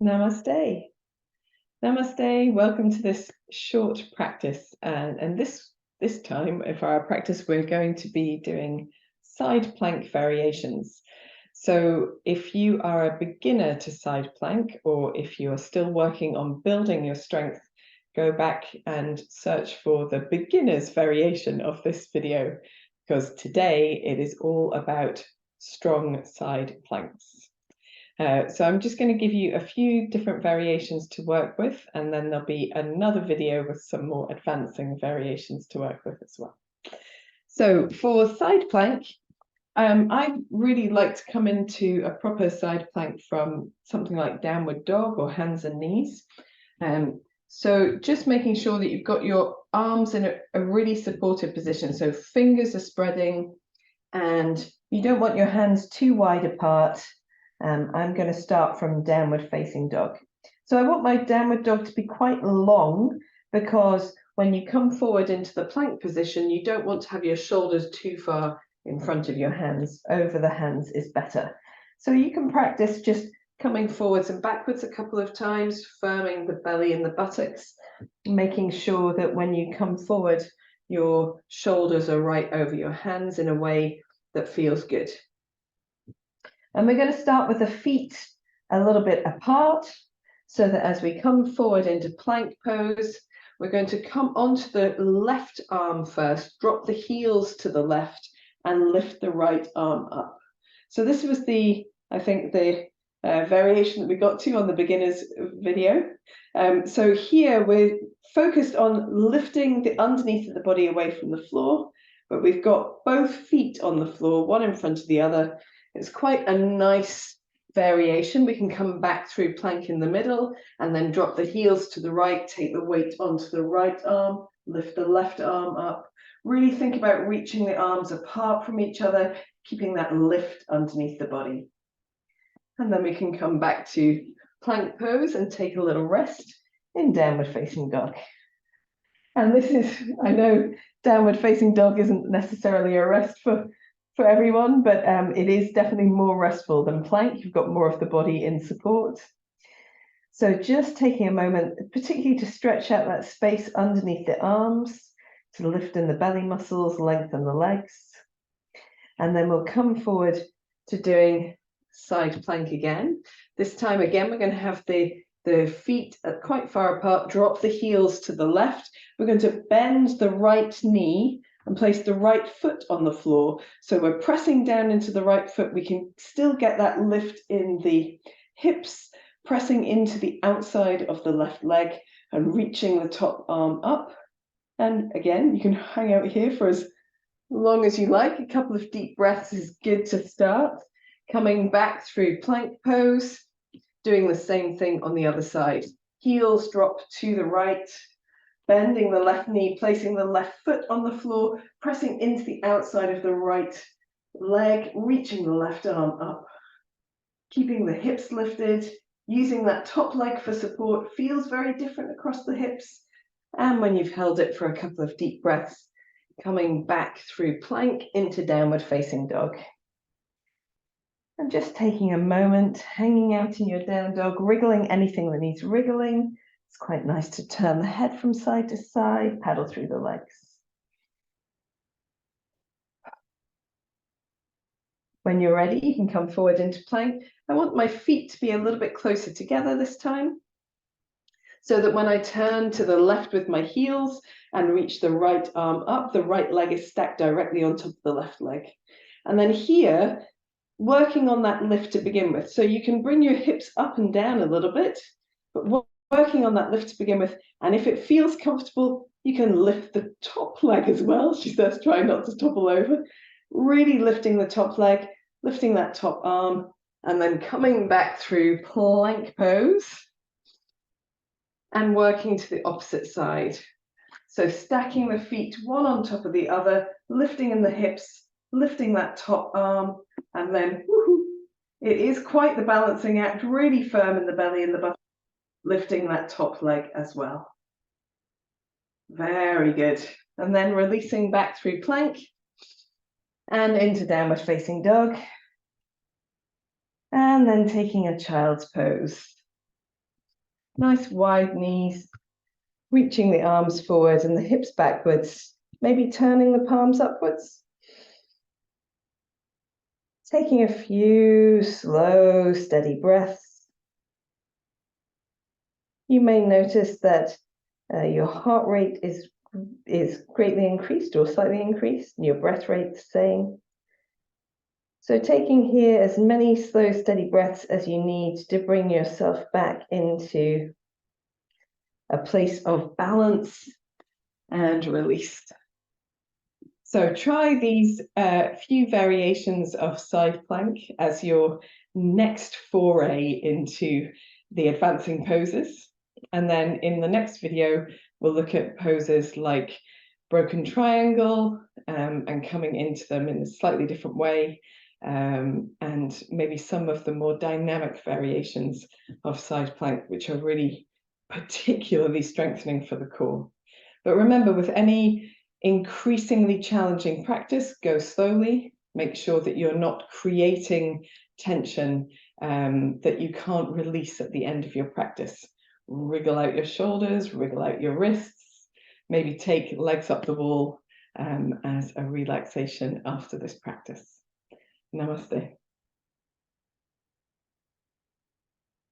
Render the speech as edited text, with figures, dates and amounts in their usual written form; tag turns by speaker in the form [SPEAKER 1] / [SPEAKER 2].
[SPEAKER 1] Namaste. Namaste. Welcome to this short practice. And this time, for our practice, we're going to be doing side plank variations. So if you are a beginner to side plank, or if you are still working on building your strength, go back and search for the beginner's variation of this video, because today it is all about strong side planks. So I'm just going to give you a few different variations to work with, and then there'll be another video with some more advancing variations to work with as well. So for side plank, I really like to come into a proper side plank from something like downward dog or hands and knees. So just making sure that you've got your arms in a really supported position. So fingers are spreading and you don't want your hands too wide apart. I'm going to start from downward facing dog. So I want my downward dog to be quite long, because when you come forward into the plank position, you don't want to have your shoulders too far in front of your hands. Over the hands is better. So you can practice just coming forwards and backwards a couple of times, firming the belly and the buttocks, making sure that when you come forward, your shoulders are right over your hands in a way that feels good. And we're going to start with the feet a little bit apart, so that as we come forward into plank pose, we're going to come onto the left arm first, drop the heels to the left and lift the right arm up. So this was I think the variation that we got to on the beginners video. So here we're focused on lifting the underneath of the body away from the floor, but we've got both feet on the floor, one in front of the other. It's quite a nice variation. We can come back through plank in the middle and then drop the heels to the right, take the weight onto the right arm, lift the left arm up. Really think about reaching the arms apart from each other, keeping that lift underneath the body. And then we can come back to plank pose and take a little rest in downward facing dog. And this is, I know downward facing dog isn't necessarily a rest for everyone, but it is definitely more restful than plank. You've got more of the body in support. So just taking a moment, particularly to stretch out that space underneath the arms, to lift in the belly muscles, lengthen the legs. And then we'll come forward to doing side plank again. This time again, we're going to have the feet quite far apart, drop the heels to the left. We're going to bend the right knee and place the right foot on the floor. So we're pressing down into the right foot. We can still get that lift in the hips, pressing into the outside of the left leg and reaching the top arm up. And again, you can hang out here for as long as you like. A couple of deep breaths is good to start. Coming back through plank pose, doing the same thing on the other side. Heels drop to the right, bending the left knee, placing the left foot on the floor, pressing into the outside of the right leg, reaching the left arm up. Keeping the hips lifted, using that top leg for support, feels very different across the hips. And when you've held it for a couple of deep breaths, coming back through plank into downward facing dog. And just taking a moment, hanging out in your down dog, wriggling anything that needs wriggling. It's quite nice to turn the head from side to side, paddle through the legs. When you're ready, you can come forward into plank. I want my feet to be a little bit closer together this time, so that when I turn to the left with my heels and reach the right arm up, the right leg is stacked directly on top of the left leg. And then here, working on that lift to begin with. So you can bring your hips up and down a little bit, but working on that lift to begin with. And if it feels comfortable, you can lift the top leg as well. She says, try not to topple over. Really lifting the top leg, lifting that top arm, and then coming back through plank pose and working to the opposite side. So stacking the feet one on top of the other, lifting in the hips, lifting that top arm, and then it is quite the balancing act, really firm in the belly and the butt, lifting that top leg as well. Very good. And then releasing back through plank and into downward facing dog. And then taking a child's pose. Nice wide knees, reaching the arms forward and the hips backwards, maybe turning the palms upwards. Taking a few slow, steady breaths. You may notice that your heart rate is greatly increased or slightly increased, and your breath rate the same. So taking here as many slow, steady breaths as you need to bring yourself back into a place of balance and release. So try these few variations of side plank as your next foray into the advancing poses. And then in the next video, we'll look at poses like broken triangle and coming into them in a slightly different way, and maybe some of the more dynamic variations of side plank, which are really particularly strengthening for the core. But remember, with any increasingly challenging practice, go slowly. Make sure that you're not creating tension that you can't release at the end of your practice. Wriggle out your shoulders, wriggle out your wrists, maybe take legs up the wall as a relaxation after this practice. Namaste.